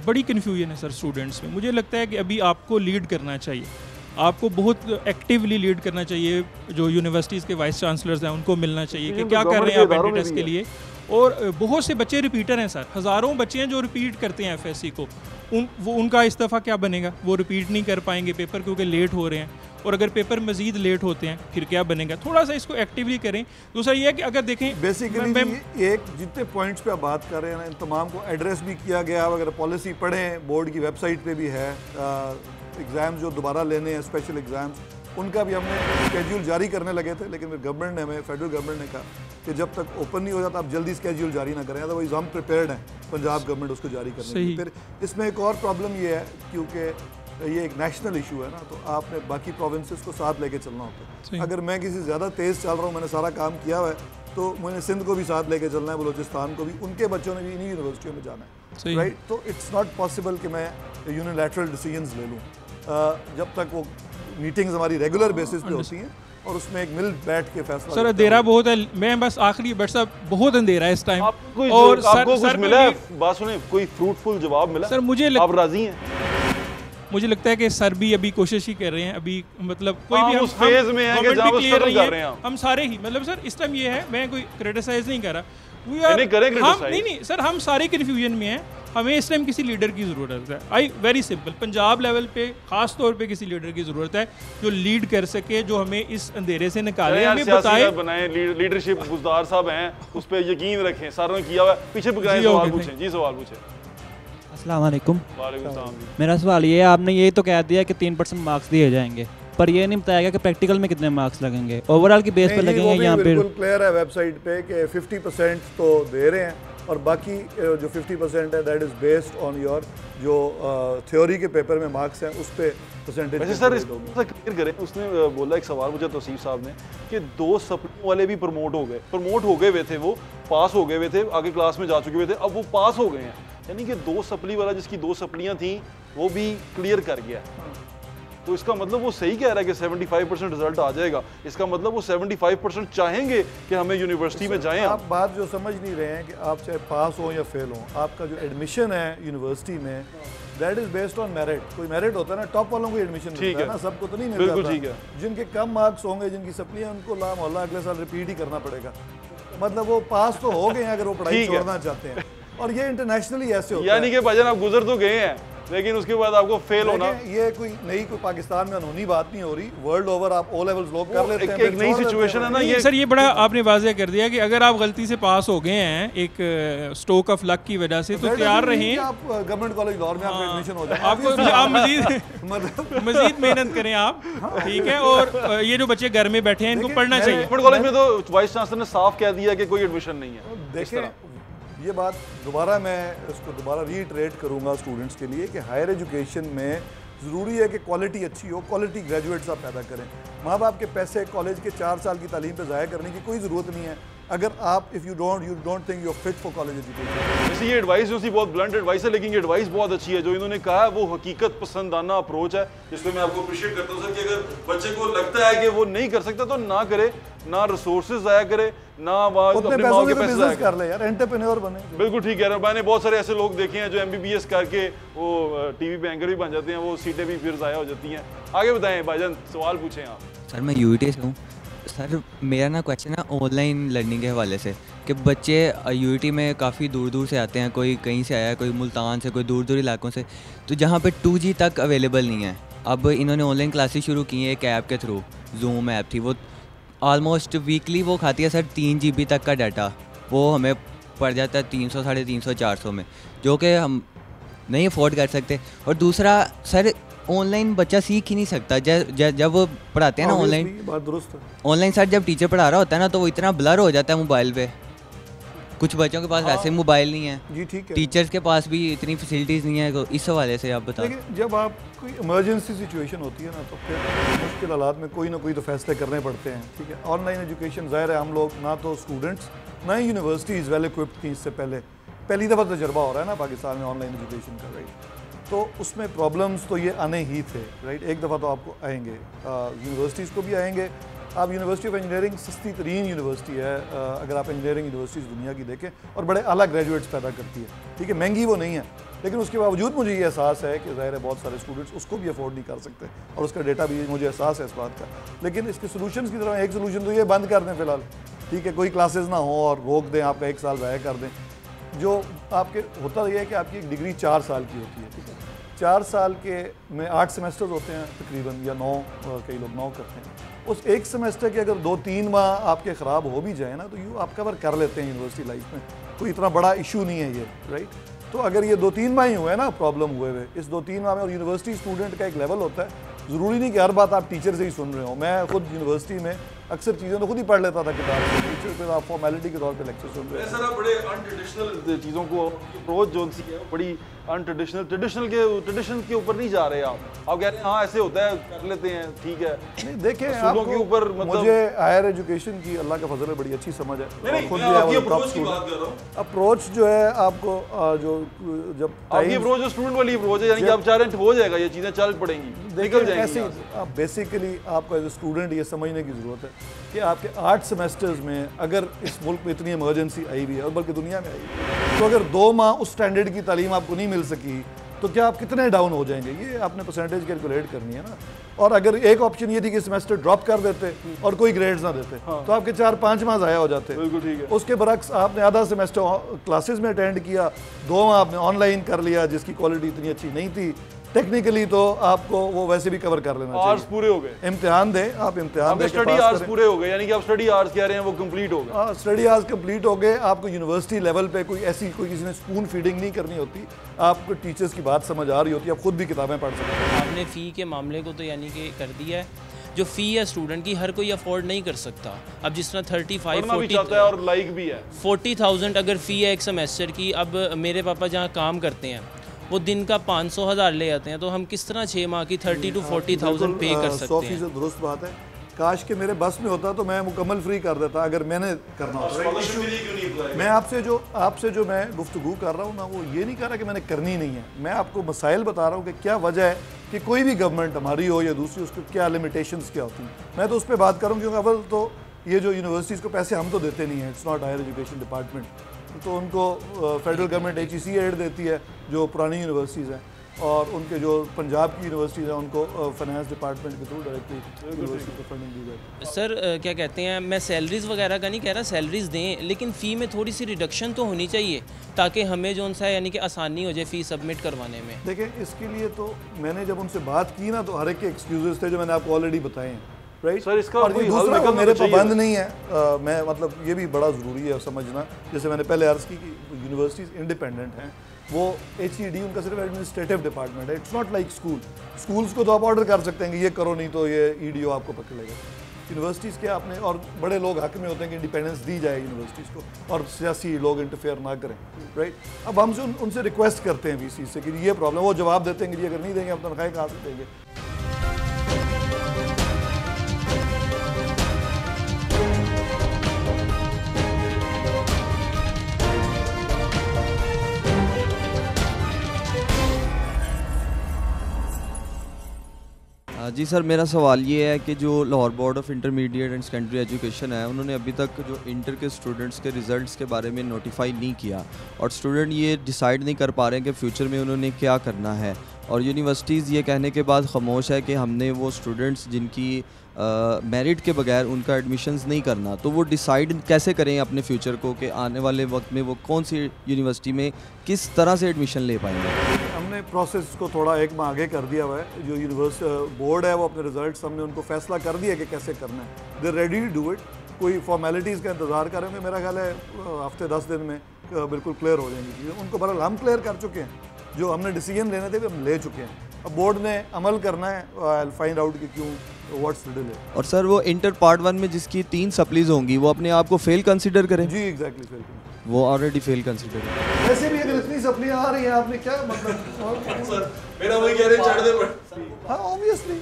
बड़ी कन्फ्यूजन है सर स्टूडेंट्स में। मुझे लगता है कि अभी आपको लीड करना चाहिए, आपको बहुत एक्टिवली लीड करना चाहिए। जो यूनिवर्सिटीज़ के वाइस चांसलर्स हैं उनको मिलना चाहिए कि क्या कर रहे हैं आप एंट्री टेस्ट के लिए, और बहुत से बच्चे रिपीटर हैं सर, हज़ारों बच्चे हैं जो रिपीट करते हैं FSC को। उनका इस दफ़ा क्या बनेगा? वो रिपीट नहीं कर पाएंगे पेपर क्योंकि लेट हो रहे हैं, और अगर पेपर मज़ीद लेट होते हैं फिर क्या बनेगा? थोड़ा सा इसको एक्टिवली करें। दूसरा ये है कि अगर देखें बेसिकली एक जितने पॉइंट्स पे आप बात कर रहे हैं ना, इन तमाम को एड्रेस भी किया गया। अगर पॉलिसी पढ़ें, बोर्ड की वेबसाइट पे भी है। एग्ज़ाम्स जो दोबारा लेने हैं, स्पेशल एग्ज़ाम्स, उनका भी हमने स्केड्यूल जारी करने लगे थे, लेकिन फिर गवर्नमेंट ने हमें, फेडरल गवर्नमेंट ने कहा कि जब तक ओपन नहीं हो जाता आप जल्दी स्केड्यूल जारी ना करें, अदरवाइज हम प्रिपेयर्ड हैं पंजाब गवर्नमेंट उसको जारी करने की। फिर इसमें एक और प्रॉब्लम ये है, क्योंकि ये एक नेशनल इशू है ना, तो आपने बाकी प्रोविंसेस को साथ लेके चलना होता है। अगर मैं किसी ज़्यादा तेज़ चल रहा हूँ, मैंने सारा काम किया हुआ है, तो मैंने सिंध को भी साथ लेके चलना है, बलोचिस्तान को भी, उनके बच्चों ने भी इन्हीं यूनिवर्सिटियों में जाना है, राइट। तो इट्स नॉट पॉसिबल कि मैं यूनिलैटरल डिसीजंस ले लूँ। जब तक वो मीटिंग्स हमारी रेगुलर बेसिस पे होती हैं और उसमें एक मिल बैठ के फैसला। सर अंधेरा बहुत है, मैं बस आखिरी बट साहब बहुत अंधेरा है इस टाइम। और आपको कुछ मिला है? बात सुने, कोई फ्रूटफुल जवाब मिला सर? आप राजी हैं? मुझे लगता है कि सर भी अभी कोशिश ही कर रहे हैं, अभी मतलब कोई भी उस फेज में है कि जहां वो स्ट्रगल कर रहे हैं। हम सारे ही मतलब सर इस टाइम ये है, मैं कोई क्रिटिसाइज नहीं कर रहा, नहीं सर, हम सारे कन्फ्यूजन में हैं। हमें इस टाइम किसी लीडर की ज़रूरत है। I very simple, Punjab level पे खास तौर पे किसी लीडर की ज़रूरत है जो लीड कर सके, जो हमें इस अंधेरे से निकाले, हमें बताए। बनाए लीडरशिप, गुज़दार साहब हैं, उस पर यकीन रखें, सर ने किया हुआ है। पीछे सवाल पूछें जी, सवाल पूछें। अस्सलाम वालेकुम। मेरा सवाल ये है, आपने ये तो कह दिया कि 3% मार्क्स दिए जाएंगे, पर ये नहीं बताया गया कि प्रैक्टिकल में कितने मार्क्स लगेंगे, ओवरऑल की बेस पर लगेंगे। यहाँ पे बिल्कुल क्लियर है वेबसाइट पे कि 50% तो दे रहे हैं, और बाकी जो 50% है that is based on your जो थ्योरी के पेपर में मार्क्स हैं, उस पे परसेंटेज। वैसे सर इसको क्लियर करें, उसने बोला एक सवाल मुझे तौसीफ साहब ने कि 2 सप्लियों वाले भी प्रमोट हो गए हुए थे, वो पास हो गए हुए थे, आगे क्लास में जा चुके हुए थे, अब वो पास हो गए हैं। यानी कि 2 सप्ली वाला जिसकी 2 सप्लियाँ थी वो भी क्लियर कर गया। तो इसका मतलब वो सही कह रहा है कि 75% रिजल्ट आ जाएगा। इसका मतलब वो 75% चाहेंगे कि हमें यूनिवर्सिटी में जाएं। आप बात जो समझ नहीं रहे हैं कि आप चाहे पास हो या फेल हो, आपका जो एडमिशन है यूनिवर्सिटी में that is based on merit. कोई मेरिट होता है ना, टॉप वालों को एडमिशन मिलता है ना, सबको तो नहीं मिलता। बिल्कुल ठीक है। जिनके कम मार्क्स होंगे, जिनकी सप्लियां, उनको ला मोहल्ला अगले साल रिपीट ही करना पड़ेगा। मतलब वो पास तो हो गए हैं अगर वो पढ़ाई छोड़ना चाहते हैं, और ये इंटरनेशनली ऐसे होता है। यानी कि भाईजान आप गुजर तो गए हैं, लेकिन उसके बाद आपको फेल होना, ये कोई पाकिस्तान में अनहोनी बात नहीं हो रही। वर्ल्ड ओवर आप ओ लेवल्स लोग कर लेते हैं, एक नई सिचुएशन है ना ये। सर ये बड़ा आपने वाज़ेह कर दिया कि अगर आप गलती से पास हो गए हैं एक स्ट्रोक ऑफ लक की वजह से, तो तैयार रहें, आप गवर्नमेंट कॉलेज लाहौर में आपका एडमिशन हो जाए, आपको आप मजीद मेहनत करें आप, ठीक है। और ये जो बच्चे घर में बैठे हैं इनको पढ़ना चाहिए। गवर्नमेंट कॉलेज में तो वाइस चांसलर ने साफ कह दिया कि कोई एडमिशन नहीं है। देखिए ये बात दोबारा मैं इसको दोबारा रीइटरेट करूंगा स्टूडेंट्स के लिए कि हायर एजुकेशन में ज़रूरी है कि क्वालिटी अच्छी हो, क्वालिटी ग्रेजुएट्स आप पैदा करें। माँ बाप के पैसे कॉलेज के 4 साल की तालीम पे ज़ाया करने की कोई ज़रूरत नहीं है अगर आप you don't think you are fit for college education. वैसे ये एडवाइस जो सी बहुत ब्लंट एडवाइस है, लेकिन ये एडवाइस बहुत अच्छी है जो इन्होंने कहा है, वो हकीकत पसंदाना अप्रोच है, जिसमें मैं आपको अप्रिशिएट करता हूँ सर कि अगर बच्चे को लगता है कि वो नहीं कर सकता तो ना करे, ना रिसोर्सेज ज़ाया करे, ना अपने माँ के पैसे ज़ाया कर ले यार, एंटरप्रेन्योर बने। बिल्कुल ठीक है। मैंने बहुत सारे ऐसे लोग देखे हैं जो MBBS करके वो टीवी पे एंकर भी बन जाते हैं, वो सीटें भी फिर ज़ाया हो जाती हैं। आगे बताएं भाईजान, सवाल पूछें आप। सर मैं UIT से हूँ। सर मेरा ना क्वेश्चन है ऑनलाइन लर्निंग के हवाले से कि बच्चे UIT में काफ़ी दूर दूर से आते हैं, कोई कहीं से आया है, कोई मुल्तान से, कोई दूर दूर इलाकों से, तो जहाँ पे 2G तक अवेलेबल नहीं है। अब इन्होंने ऑनलाइन क्लासेस शुरू की हैं एक ऐप के थ्रू, जूम ऐप थी, वो ऑलमोस्ट वीकली वो खाती है सर 3 GB तक का डाटा, वो हमें पड़ जाता है 300, 350, 400 में, जो कि हम नहीं अफोर्ड कर सकते। और दूसरा सर ऑनलाइन बच्चा सीख ही नहीं सकता। जब वो पढ़ाते हैं ना ऑनलाइन सर, जब टीचर पढ़ा रहा होता है ना तो वो इतना ब्लर हो जाता है मोबाइल पे। कुछ बच्चों के पास वैसे मोबाइल नहीं है जी, ठीक है। टीचर्स के पास भी इतनी फैसिलिटीज़ नहीं है, तो इस हवाले से आप बताओ। जब आप कोई इमरजेंसी सिचुएशन होती है ना, तो फिर मुश्किल हालात में कोई ना कोई तो फैसले करने पड़ते हैं, ठीक है। ऑनलाइन एजुकेशन ज़ाहिर है हम लोग ना तो स्टूडेंट्स ना ही यूनिवर्सिटीज़ वेल इक्विप्ड थी इससे पहली दफ़ा तजर्बा हो रहा है ना पाकिस्तान में ऑनलाइन एजुकेशन का, राइट। तो उसमें प्रॉब्लम्स तो ये आने ही थे, राइट। एक दफ़ा तो आपको आएंगे, यूनिवर्सिटीज़ को भी आएंगे। आप यूनिवर्सिटी ऑफ इंजीनियरिंग सस्ती तरीन यूनिवर्सिटी है अगर आप इंजीनियरिंग यूनिवर्सिटीज़ दुनिया की देखें, और बड़े आला ग्रेजुएट्स पैदा करती है, ठीक है। महंगी वो नहीं है, लेकिन उसके बावजूद मुझे ये एहसास है कि ज़ाहिर है बहुत सारे स्टूडेंट्स उसको भी अफोर्ड नहीं कर सकते, और उसका डेटा भी मुझे एहसास है इस बात का। लेकिन इसके सोल्यूशन की तरह एक सोल्यूशन तो ये बंद कर दें फ़िलहाल, ठीक है, कोई क्लासेस ना हो और रोक दें, आपका 1 साल ज़ाया कर दें। जो आपके होता यह है कि आपकी एक डिग्री 4 साल की होती है, ठीक है। 4 साल के में 8 सेमेस्टर्स होते हैं तकरीबन, या 9, कई लोग 9 करते हैं। उस एक सेमेस्टर के अगर 2-3 माह आपके ख़राब हो भी जाए ना, तो आप कवर कर लेते हैं यूनिवर्सिटी लाइफ में, कोई इतना बड़ा इशू नहीं है ये, राइट। तो अगर ये 2-3 माह ही हुए ना प्रॉब्लम हुए हुए, इस 2-3 माह में, और यूनिवर्सिटी स्टूडेंट का एक लेवल होता है, ज़रूरी नहीं कि हर बात आप टीचर से ही सुन रहे हो। मैं खुद यूनिवर्सिटी में अक्सर चीज़ें तो खुद ही पढ़ लेता था किताब से, टीचर पे आप फॉर्मेलिटी के तौर पे लेक्चर सुन रहे हैं। सर आप बड़े अनट्रेडिशनल चीज़ों को अप्रोच जो सी है बड़ी अनट्रेडिशनल, ट्रेडिशनल के ऊपर नहीं जा रहे आप कह रहे हैं हाँ ऐसे होता है, कर लेते हैं, ठीक है। नहीं देखें, आपको के ऊपर मतलब मुझे हायर एजुकेशन की अल्लाह का फजल है बड़ी अच्छी समझ है, खुद अप्रोच जो है आपको जो जब आपकी अप्रोच जो स्टूडेंट वाली अप्रोच है, यानी कि आप चाह रहे हैं हो जाएगा, ये चीज़ें चल पड़ेंगी, निकल जाएंगी। ऐसे बेसिकली आपको एज ए स्टूडेंट ये समझने की ज़रूरत है कि आपके 8 सेमेस्टर्स में अगर इस मुल्क में इतनी इमरजेंसी आई हुई है, और बल्कि दुनिया में आई है, तो अगर 2 माह उस स्टैंडर्ड की तालीम आपको नहीं मिल सकी तो क्या आप कितने डाउन हो जाएंगे, ये आपने परसेंटेज कैलकुलेट करनी है ना। और अगर एक ऑप्शन ये थी कि सेमेस्टर ड्रॉप कर देते और कोई ग्रेड्स ना देते, तो आपके 4-5 माह ज़ाया हो जाते। बिल्कुल ठीक है। उसके बरक्स आपने आधा सेमेस्टर क्लासेस में अटेंड किया, 2 माह आपने ऑनलाइन कर लिया, जिसकी क्वालिटी इतनी अच्छी नहीं थी। टेक्निकली तो आपको वो वैसे भी कवर कर लेना चाहिए। आवर्स पूरे हो गए, इम्तिहान दें, आप इम्तिहान दें, स्टडी आवर्स पूरे हो गए, यानी कि आप स्टडी आवर्स कह रहे हैं वो कंप्लीट हो गए। हाँ, स्टडी आवर्स कंप्लीट हो गए। आपको यूनिवर्सिटी लेवल पे कोई किसी ने स्पून फीडिंग नहीं करनी होती, आपको टीचर्स की बात समझ आ रही होती है, आप खुद भी किताबें पढ़ सकते हैं। आपने फ़ी के मामले को तो यानी कि कर दिया है, जो फ़ी है स्टूडेंट की हर कोई अफोर्ड नहीं कर सकता। अब जिस तरह 35-40 और लाइक भी है 40,000 अगर फ़ी है एक सेमेस्टर की। अब मेरे पापा जहाँ काम करते हैं वो दिन का 500,000 ले आते हैं, तो हम किस तरह 6 माह की 30 to 40,000 पे कर सकते हैं। 100% दुरुस्त बात है। काश के मेरे बस में होता तो मैं मुकम्मल फ्री कर देता, अगर मैंने करना होता। मैं आपसे जो मैं गुफ्तगू कर रहा हूँ ना, वो ये नहीं कह रहा कि मैंने करनी नहीं है। मैं आपको मसाइल बता रहा हूँ कि क्या वजह है कि कोई भी गवर्नमेंट हमारी हो या दूसरी, उसको क्या लिमिटेशंस क्या होती हैं। मैं तो उस पर बात करूँ, क्योंकि अव्वल तो ये जो यूनिवर्सिटीज़ को पैसे हम तो देते नहीं हैं, it's not higher education department, तो उनको फेडरल गवर्नमेंट HEC एड देती है जो पुरानी यूनिवर्सिटीज़ हैं, और उनके जो पंजाब की यूनिवर्सिटीज़ हैं उनको फाइनेंस डिपार्टमेंट के थ्रू डायरेक्टली यूनिवर्सिटी को फंडिंग दी जाती है। सर क्या कहते हैं, मैं सैलरीज़ वगैरह का नहीं कह रहा, सैलरीज़ दें, लेकिन फ़ी में थोड़ी सी रिडक्शन तो होनी चाहिए, ताकि हमें जो उनसा यानी कि आसानी हो जाए फ़ी सबमिट करवाने में। देखिए, इसके लिए तो मैंने जब उनसे बात की ना, तो हर एक के एक्सक्यूज़ थे जो मैंने आपको ऑलरेडी बताए हैं, राइट सर। इसका और दूसरा मेरे पाबंद नहीं है, मैं मतलब ये भी बड़ा ज़रूरी है समझना, जैसे मैंने पहले अर्ज़ की कि यूनिवर्सिटीज़ इंडिपेंडेंट हैं, वो HED उनका सिर्फ एडमिनिस्ट्रेटिव डिपार्टमेंट है, इट्स नॉट लाइक स्कूल्स को तो आप ऑर्डर कर सकते हैं कि ये करो, नहीं तो ये EDO आपको पकड़ेगा। यूनिवर्सिटीज़ के आपने, और बड़े लोग हक में होते हैं कि इंडिपेंडेंस दी जाए यूनिवर्सिटीज़ को, और सियासी लोग इंटरफेयर ना करें, राइट। अब हम उनसे रिक्वेस्ट करते हैं VC से कि ये प्रॉब्लम, वो जवाब देते हैं कि अगर नहीं देंगे हम तनख्वाहें कहाँ से देंगे। जी सर, मेरा सवाल ये है कि जो Lahore board of intermediate and secondary education है, उन्होंने अभी तक जो इंटर के स्टूडेंट्स के रिज़ल्ट्स के बारे में नोटिफाई नहीं किया, और स्टूडेंट ये डिसाइड नहीं कर पा रहे हैं कि फ़्यूचर में उन्होंने क्या करना है, और यूनिवर्सिटीज़ ये कहने के बाद खामोश है कि हमने वो स्टूडेंट्स जिनकी मेरिट के बगैर उनका एडमिशन्स नहीं करना, तो वो डिसाइड कैसे करें अपने फ्यूचर को कि आने वाले वक्त में वो कौन सी यूनिवर्सिटी में किस तरह से एडमिशन ले पाएंगे। हमने प्रोसेस को थोड़ा 1 माह आगे कर दिया हुआ है। जो बोर्ड है वो अपने रिजल्ट्स, हमने उनको फैसला कर दिया कि कैसे करना है, दे रेडी टू डू इट। कोई फॉर्मेलिटीज़ का इंतज़ार करेंगे, मेरा ख्याल है हफ्ते 10 दिन में बिल्कुल क्लियर हो जाएंगी चीज़ें। उनको बहरहाल हम क्लियर कर चुके हैं, जो हमने डिसीजन लेने थे हम ले चुके हैं। अब बोर्ड ने अमल करना है, आई फाइंड आउट कि क्यों व्हाट्स रिडल है। और सर, वो इंटर पार्ट 1 में जिसकी 3 सप्लीज होंगी, वो अपने आप को फेल कंसिडर करें? जी एग्जैक्टली, फेल। वो ऑलरेडी फेल कंसिडर है। वैसे भी अगर इतनी सप्लियाँ आ रही हैं, आपने क्या मतलब सर मेरा वही कह रहे हैं, चढ़ दे पर। हाँ ऑब्वियसली,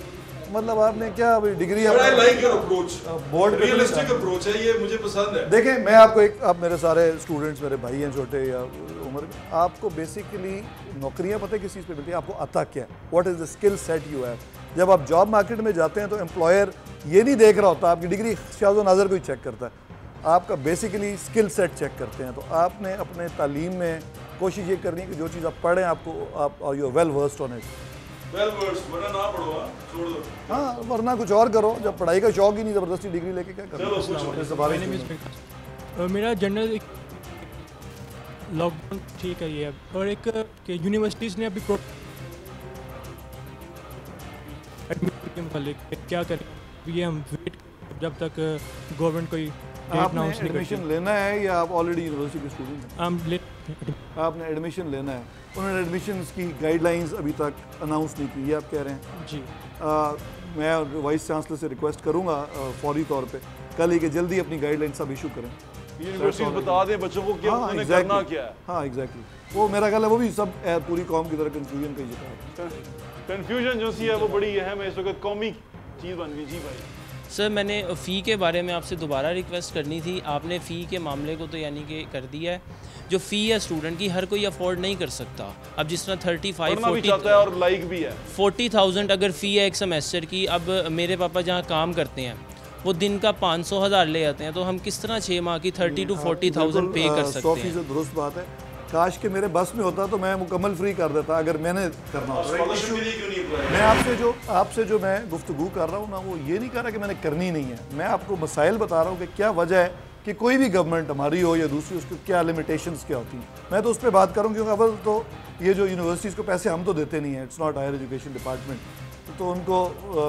मतलब आपने क्या अभी degree, I like your approach, board realistic approach है, ये मुझे पसंद है। देखें, मैं आपको एक, आप मेरे सारे स्टूडेंट्स मेरे भाई हैं छोटे या उम्र, आपको बेसिकली नौकरियां पता है किस चीज़ पे मिलती है, आपको आता क्या है, what is the skill set you have. जब आप जॉब मार्केट में जाते हैं तो एम्प्लॉयर ये नहीं देख रहा होता आपकी डिग्री, शाज़ो नज़र कोई चेक करता है, आपका बेसिकली स्किल सेट चेक करते हैं। तो आपने अपने तालीम में कोशिश ये करनी है कि जो चीज़ आप पढ़ें, आपको आप you are well versed on it. Well versed, वरना ना पढ़ो। हाँ, वरना कुछ और करो। जब पढ़ाई का शौक ही नहीं, ज़बरदस्ती डिग्री लेके क्या करो। मेरा जनरल लॉकडाउन ठीक है ये, और एक कि यूनिवर्सिटीज़ ने अभी एडमिशन क्या करें, ये हम वेट जब तक गवर्नमेंट कोई आपने एडमिशन लेना है या आप ऑलरेडी यूनिवर्सिटी के स्टूडेंट हैं? आपने एडमिशन लेना है। उन्होंने एडमिशन की गाइडलाइंस अभी तक अनाउंस नहीं की, ये आप कह रहे हैं? जी। मैं वाइस चांसलर से रिक्वेस्ट करूंगा फौरी तौर पे कल ही कि जल्दी अपनी गाइडलाइन सब इशू करें। यूनिवर्सिटीज बता दें बच्चों को कि उन्होंने करना क्या है। हाँ एग्जैक्टली, वो मेरा ख्याल है वो भी सब पूरी कौम की तरह कंफ्यूजन का शिकार है। कंफ्यूजन जो सी है वो बड़ी अहम है इस वक्त, कौमी चीज़ बन गई। जी भाई सर, मैंने फ़ी के बारे में आपसे दोबारा रिक्वेस्ट करनी थी। आपने फ़ी के मामले को तो यानी कि कर दिया है। जो फ़ी है स्टूडेंट की, हर कोई अफोर्ड नहीं कर सकता। अब जिस तरह 40,000 अगर फ़ी है एक सेमेस्टर की, अब मेरे पापा जहाँ काम करते हैं वो दिन का 500,000 ले आते हैं, तो हम किस तरह 6 माह की 30,000 to 40,000 पे कर सकते हैं? 100% दुरुस्त बात है। काश के मेरे बस में होता तो मैं मुकम्मल फ्री कर देता अगर मैंने करना होता। मैं आपसे जो मैं गुफ्तगू कर रहा हूँ ना, वो ये नहीं कर रहा कि मैंने करनी नहीं है। मैं आपको मसाइल बता रहा हूँ कि क्या वजह है कि कोई भी गवर्नमेंट हमारी हो या दूसरी, उसकी क्या लिमिटेशंस क्या होती हैं। मैं तो उस पर बात करूँ क्योंकि अव्वल तो ये जो यूनिवर्सिटीज़ को पैसे हम तो देते नहीं हैं, it's not higher education department, तो उनको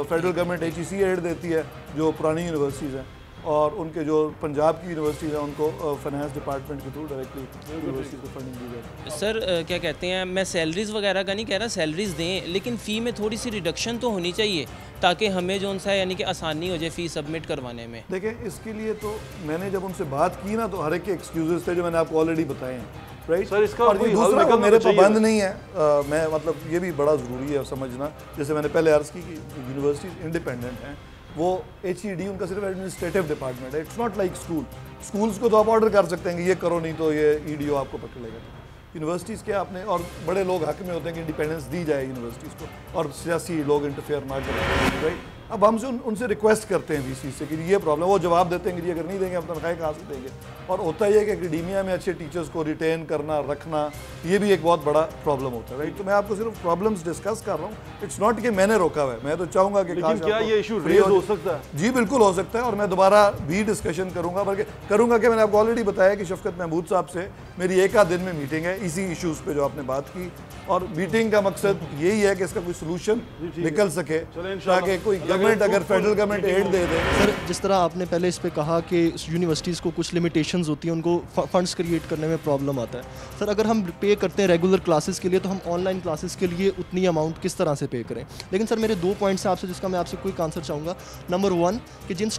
फेडरल गवर्नमेंट HEC एड देती है जो पुरानी यूनिवर्सिटीज़ हैं, और उनके जो पंजाब की यूनिवर्सिटीज़ हैं उनको फाइनेंस डिपार्टमेंट के थ्रू डायरेक्टली यूनिवर्सिटीज़ को फंडिंग दी जाती है। सर क्या कहते हैं, मैं सैलरीज़ वगैरह का नहीं कह रहा, सैलरीज़ दें, लेकिन फ़ी में थोड़ी सी रिडक्शन तो होनी चाहिए ताकि हमें जो उनसा यानी कि आसानी हो जाए फ़ी सबमिट करवाने में। देखिए, इसके लिए तो मैंने जब उनसे बात की ना, तो हर एक के एक्सक्यूजेस थे जो मैंने आपको ऑलरेडी बताए हैं, राइट सर। इसका और दूसरा को मेरे पाबंद नहीं है। मैं मतलब ये भी बड़ा ज़रूरी है समझना, जैसे मैंने पहले अर्ज़ की कि यूनिवर्सिटीज़ इंडिपेंडेंट हैं, वो HED उनका सिर्फ एडमिनिस्ट्रेटिव डिपार्टमेंट है। इट्स नॉट लाइक स्कूल्स को तो आप ऑर्डर कर सकते हैं कि ये करो, नहीं तो ये EDO आपको पकड़ लेगा। यूनिवर्सिटीज़ के आपने, और बड़े लोग हक में होते हैं कि इंडिपेंडेंस दी जाए यूनिवर्सिटीज़ को और सियासी लोग इंटरफेयर ना करें, राइट। अब हमसे उनसे रिक्वेस्ट करते हैं VC से कि ये प्रॉब्लम, वो जवाब देते हैं कि अगर नहीं देंगे हम तनख्वाहें कहाँ से देंगे। और होता ही है कि एकेडमिया में अच्छे टीचर्स को रिटेन करना, रखना, ये भी एक बहुत बड़ा प्रॉब्लम होता है, राइट। तो मैं आपको सिर्फ प्रॉब्लम्स डिस्कस कर रहा हूँ। इट्स नॉट कि मैंने रोका हुआ है, मैं तो चाहूँगा कि क्या ये इशू रेज हो सकता है? जी बिल्कुल हो सकता है, और मैं दोबारा भी डिस्कशन करूँगा, बल्कि करूँगा कि मैंने आपको ऑलरेडी बताया कि शफकत महमूद साहब से मेरी एक आध दिन में मीटिंग है इसी इशूज़ पे जो आपने बात की, और मीटिंग का मकसद यही है कि इसका कोई सोल्यूशन निकल सके, ताकि कोई गवर्नमेंट, अगर फेडरल गवर्नमेंट एड दे दे। सर, जिस तरह आपने पहले इस पे कहा कि यूनिवर्सिटीज़ को कुछ लिमिटेशंस होती हैं, उनको फंड्स क्रिएट करने में प्रॉब्लम आता है। सर, अगर हम पे करते हैं रेगुलर क्लासेस के लिए, तो हम ऑनलाइन क्लासेस के लिए उतनी अमाउंट किस तरह से पे करें? लेकिन सर, मेरे 2 पॉइंट्स हैं आपसे, जिसका मैं आपसे क्विक आंसर चाहूँगा। नंबर 1 कि जो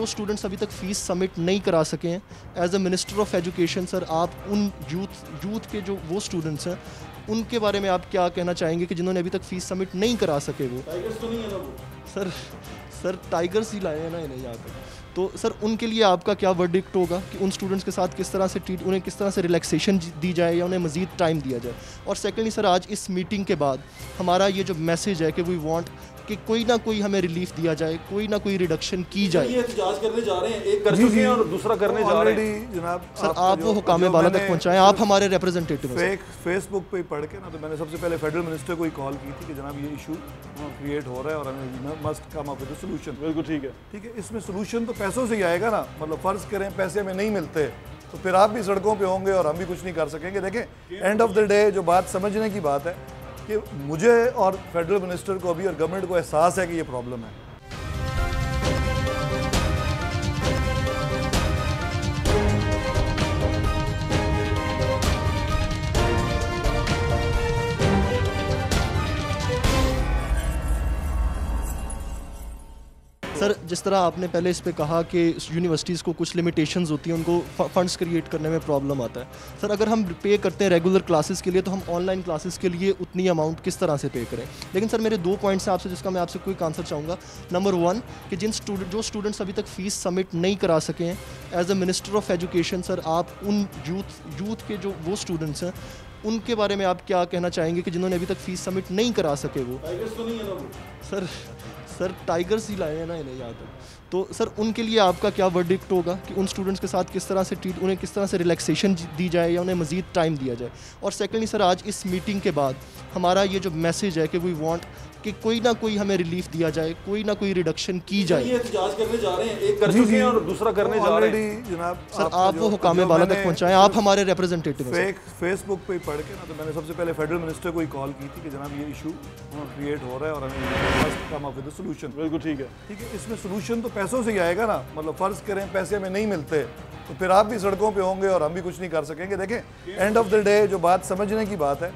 स्टूडेंट्स अभी तक फ़ीस सबमिट नहीं करा सके हैं, as a minister of education sir, आप उन यूथ के जो वो स्टूडेंट्स हैं उनके बारे में आप क्या कहना चाहेंगे कि जिन्होंने अभी तक फ़ीस सबमिट नहीं करा सके? वो टाइगर्स तो नहीं है ना वो? सर टाइगर्स ही लाए हैं ना इन्हें यहाँ तक। तो सर, उनके लिए आपका क्या वर्डिक्ट होगा कि उन स्टूडेंट्स के साथ किस तरह से उन्हें किस तरह से रिलैक्सेशन दी जाए या उन्हें मज़ीद टाइम दिया जाए? और सेकेंडली सर, आज इस मीटिंग के बाद हमारा ये जो मैसेज है कि वी वांट कि कोई ना कोई हमें रिलीफ दिया जाए, कोई ना कोई रिडक्शन की जाए। ये एहतजाज करने जा रहे हैं, एक कर चुके हैं और दूसरा करने जा रहे हैं जनाब। सर, आप वो हुकाम बाला तक पहुंचाएं, आप हमारे रिप्रेजेंटेटिव हैं। फेसबुक पे पढ़ के ना, तो मैंने सबसे पहले फेडरल मिनिस्टर को ही कॉल की थी कि जनाब ये इशू क्रिएट हो रहा है और हमें must come up with the solution. बिल्कुल ठीक है, ठीक है। इसमें सॉल्यूशन तो पैसों से ही आएगा ना, मतलब फ़र्ज़ करें पैसे हमें नहीं मिलते तो फिर आप भी सड़कों पे होंगे और हम भी कुछ नहीं कर सकेंगे। देखें, एंड ऑफ द डे जो बात समझने की बात है कि मुझे और फेडरल मिनिस्टर को भी और गवर्नमेंट को एहसास है कि ये प्रॉब्लम है। सर, जिस तरह आपने पहले इस पे कहा कि यूनिवर्सिटीज़ को कुछ लिमिटेशंस होती हैं, उनको फंड्स क्रिएट करने में प्रॉब्लम आता है। सर, अगर हम पे करते हैं रेगुलर क्लासेस के लिए, तो हम ऑनलाइन क्लासेस के लिए उतनी अमाउंट किस तरह से पे करें? लेकिन सर, मेरे 2 पॉइंट्स हैं आपसे, जिसका मैं आपसे क्विक आंसर चाहूँगा। नंबर 1 कि जो स्टूडेंट्स अभी तक फ़ीस सबमिट नहीं करा सके हैं, as a minister of education sir, आप उन यूथ के जो वो स्टूडेंट्स हैं उनके बारे में आप क्या कहना चाहेंगे कि जिन्होंने अभी तक फ़ीस सबमिट नहीं करा सके? वो टाइगर्स तो नहीं है ना वो? सर टाइगर्स ही लाए हैं ना इन्हें यहाँ तक। तो सर, उनके लिए आपका क्या वर्डिक्ट होगा कि उन स्टूडेंट्स के साथ किस तरह से उन्हें किस तरह से रिलैक्सेशन दी जाए या उन्हें मज़ीद टाइम दिया जाए? और सेकेंडली सर, आज इस मीटिंग के बाद हमारा ये जो मैसेज है कि वी वांट कि कोई ना कोई हमें रिलीफ दिया जाए, कोई ना कोई रिडक्शन की जाए। ये एहतजाज करने जा रहे हैं, एक कर चुके हैं और दूसरा करने जा रहे हैं। जनाब सर आप वो हुकाम बाला तक पहुँचाएँ, आप हमारे रिप्रेजेंटेटिव हैं। फेसबुक पे पढ़ के ना, तो मैंने सबसे पहले फेडरल मिनिस्टर को ही कॉल की थी कि जनाब ये इशू क्रिएट हो रहा है और हमें come up with the solution. बिल्कुल ठीक है, इसमें सॉल्यूशन तो पैसों से ही आएगा ना। मतलब फ़र्ज़ करें पैसे हमें नहीं मिलते तो फिर आप भी सड़कों पे होंगे और हम भी कुछ नहीं कर सकेंगे। देखें, एंड ऑफ द डे जो बात समझने की बात है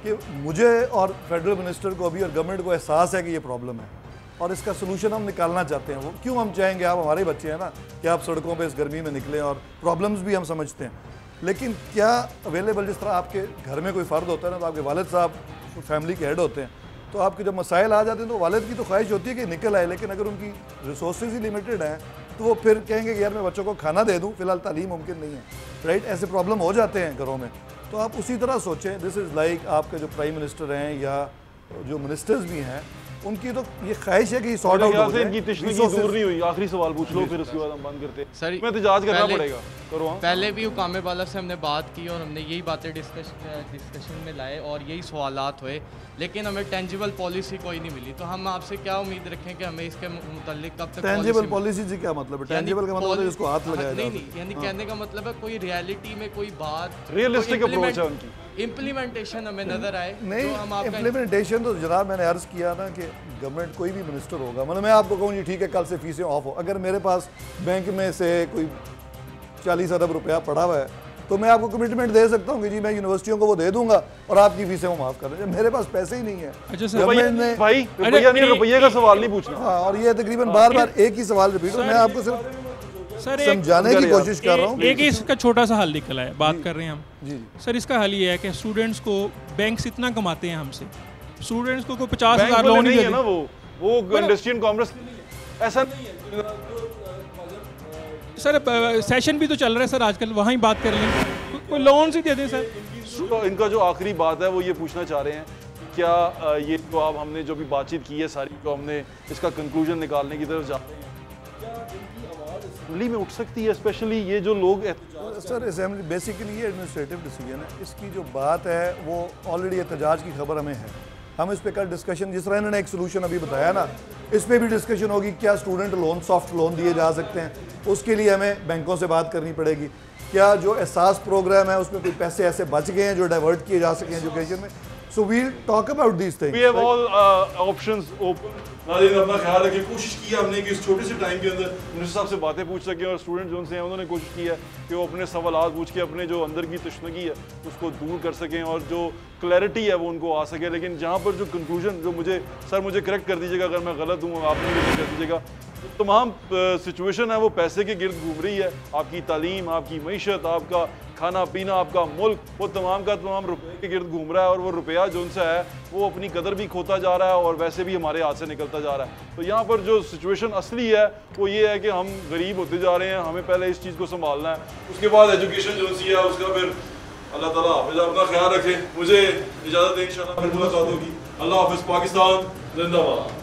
कि मुझे और फेडरल मिनिस्टर को भी और गवर्नमेंट को एहसास है कि ये प्रॉब्लम है और इसका सलूशन हम निकालना चाहते हैं। वो क्यों हम चाहेंगे, आप हमारे बच्चे हैं ना, कि आप सड़कों पे इस गर्मी में निकलें और प्रॉब्लम्स भी हम समझते हैं, लेकिन क्या अवेलेबल, जिस तरह आपके घर में कोई फ़र्द होता है ना, तो आपके वालिद साहब फैमिली के हेड होते हैं, तो आपके जब मसाइल आ जाते हैं तो वालिद की तो ख्वाहिश होती है कि निकल आए, लेकिन अगर उनकी रिसोर्सेज ही लिमिटेड हैं तो वो फिर कहेंगे कि यार मैं बच्चों को खाना दे दूँ, फिलहाल तालीम मुमकिन नहीं है, राइट। ऐसे प्रॉब्लम हो जाते हैं घरों में। तो आप उसी तरह सोचें, दिस इज़ लाइक आपके जो प्राइम मिनिस्टर हैं या जो मिनिस्टर्स भी हैं, उनकी तो ये ख्वाहिश है कि सॉर्ट आउट हो जाए। इनकी तशवीश दूर नहीं हुई। आखिरी सवाल पूछ लो, फिर उसके बाद हम बंद करते हैं। सर मैं एहतजाज करना पड़ेगा, करो। पहले भी हुकाम बाला से हमने बात की और हमने यही बातें डिस्कशन में लाए और यही सवालात हुए, लेकिन हमें टेंजिबल पॉलिसी कोई नहीं मिली। तो हम आपसे क्या उम्मीद रखें कि हमें इसके मुताल्लिक कब तक टेंजिबल पॉलिसी से क्या मतलब है? टेंजिबल का मतलब है जिसको हाथ लगाया जाए। नहीं, यानी कहने का मतलब है कोई रियलिटी में कोई बात, रियलिस्टिक अप्रोच है उनकी, इम्प्लीमेंटेशन हमें नजर आए। नहीं, इम्प्लीमेंटेशन तो जनाब मैंने अर्ज किया ना कि गवर्नमेंट कोई भी मिनिस्टर होगा, मतलब मैं आपको कहूँ जी ठीक है कल से फीसें ऑफ हो, अगर मेरे पास बैंक में से कोई 40 अरब रुपया पड़ा हुआ है तो मैं आपको कमिटमेंट दे सकता हूँ कि जी मैं यूनिवर्सिटियों को वो दे दूंगा और आपकी फीसें वो माफ़ कर देंगे। मेरे पास पैसे ही नहीं है। अच्छा सर, गवर्नमेंट ने भाई रुपये का सवाल नहीं पूछना। हाँ, और ये तकरीबन बार बार एक ही सवाल रिपीट, मैं आपको सिर्फ समझाने की कोशिश कर रहा हूँ। एक इसका छोटा सा हल निकला है, बात कर रहे हैं हम जी। सर इसका हल ये है कि स्टूडेंट्स को बैंक्स इतना कमाते हैं हमसे, स्टूडेंट्स को 50,000 लोन नहीं है ना, वो इंडस्ट्री एंड कॉमर्स ऐसा नहीं है। सर सेशन भी तो चल रहा है सर आजकल, वहाँ ही बात कर लें, कोई लोन ही दे दें सर। तो इनका जो आखिरी बात है वो ये पूछना चाह रहे हैं, क्या ये तो आप हमने जो भी बातचीत की है सारी, तो हमने इसका कंक्लूजन निकालने की तरफ जाते हैं, क्या इनकी आवाज़ असेंबली में उठ सकती है, स्पेशली ये जो लोग? सर असेंबली बेसिकली ये एडमिनिस्ट्रेटिव डिसीजन है, इसकी जो बात है वो ऑलरेडी एहतजाज की खबर हमें है, हम इस पे कल डिस्कशन, जिस तरह इन्होंने एक सोल्यूशन अभी बताया ना, इस पे भी डिस्कशन होगी। क्या स्टूडेंट लोन, सॉफ्ट लोन दिए जा सकते हैं, उसके लिए हमें बैंकों से बात करनी पड़ेगी। क्या जो एहसास प्रोग्राम है उसमें कोई पैसे ऐसे बच गए हैं जो डाइवर्ट किए जा सकें एजुकेशन में। So we'll talk about these things, we have all options open. नाज़रीन अपना ख्याल रखें, कोशिश की हमने कि इस छोटे से टाइम के अंदर मिनिस्टर साहब से बातें पूछ सकें और स्टूडेंट जो उनसे हैं उन्होंने कोशिश की है कि वो अपने सवाल पूछ के अपने जो अंदर की तशनगी है उसको दूर कर सकें और जो क्लैरिटी है वो उनको आ सके। लेकिन जहाँ पर जो कंक्लूजन, जो मुझे करेक्ट कर दीजिएगा अगर मैं गलत हूँ, आपने भी कर दीजिएगा, तमाम सिचुएशन है वो पैसे के गिर्द घूम रही है। आपकी तालीम, आपकी मईशत, आपका खाना पीना, आपका मुल्क, वो तमाम का तमाम रुपये के गिर्द घूम रहा है और वो रुपया जो उनसे है वो अपनी कदर भी खोता जा रहा है और वैसे भी हमारे हाथ से निकलता जा रहा है। तो यहाँ पर जो सिचुएशन असली है वो ये है कि हम गरीब होते जा रहे हैं, हमें पहले इस चीज़ को संभालना है, उसके बाद एजुकेशन जो सी है उसका फिर अल्लाह ताला हाफिज़। अपना ख्याल रखें, मुझे इजाज़त दें, इंशाअल्लाह फिर मुलाकात होगी। अल्लाह हाफिज़। पाकिस्तान जिंदाबाद।